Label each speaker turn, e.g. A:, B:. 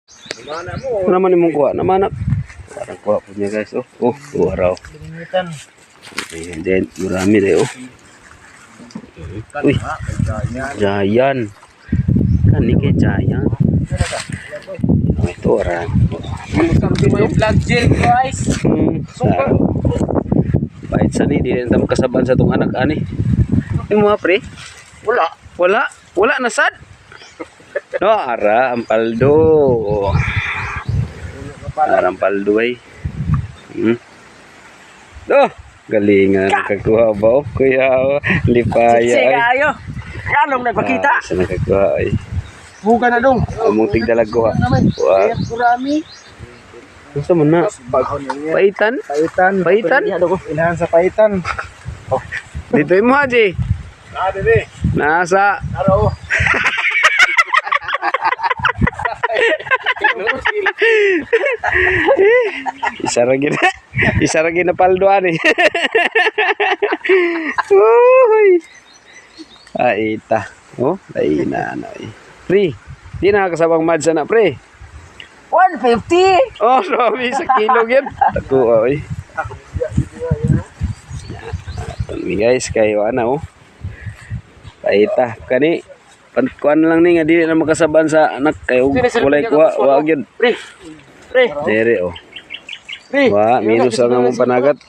A: Ano naman imong kuha? Naman parang kuha po niya guys. Oh, kuha raw. And then, marami rin Uy, Giant. Kani kay Giant. Ito orang.
B: Vlog gel guys.
A: Bait sa ni, di rin tamo kasaban sa tong anak ani. Yung mga pre? Wala na sad. No, ara ampaldo. Ara ampaldo ay. Galingan nakakuha ba kuya lipaya
B: Sige
A: ay.
B: ayo. Anong nagpakita?
A: Sa nakakuha ay.
B: Buka na dong.
A: Among tigdalag ko ha. Wa.
B: Kurami.
A: Gusto mo na? Paitan? Paitan?
B: Inahan sa paitan.
A: Dito mo haji.
B: Dili.
A: Nasa.
B: Aro.
A: Isa ra gina paldoan eh. Uy. Aita. Oh, dai na na. Pre. Di na kasabang mads na pre.
B: 150.
A: Oh, sorry sa kilo yun. Tako oy. Yan guys, kayo ana oh. Aita kani kuan lang ni nga dili na makasaban sa anak kayo walay kuha wa gyud.
B: Pre.
A: Dere oh. Wa minus ang among panagat.